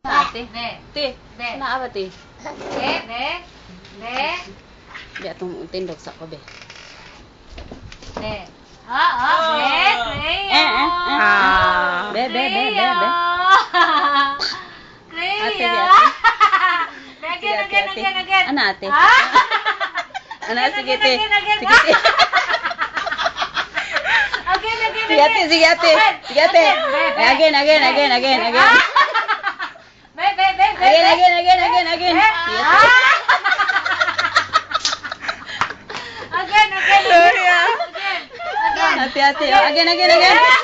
Ate. Be. Te. Be. Naawa te. Be. Be. Be. Di atong tindog sa ko be. Be. Be. Cleo. Be. Cleo. Ate, be, Cleo. ate. Again. Ana ate. Ah? Ana sige Again, te. again, again. Sige te. Again. Sige ate, sige ate. Sige ate. Again. Ah? Be. Be. Again. Sige ate. Again. Ate. Again. Again.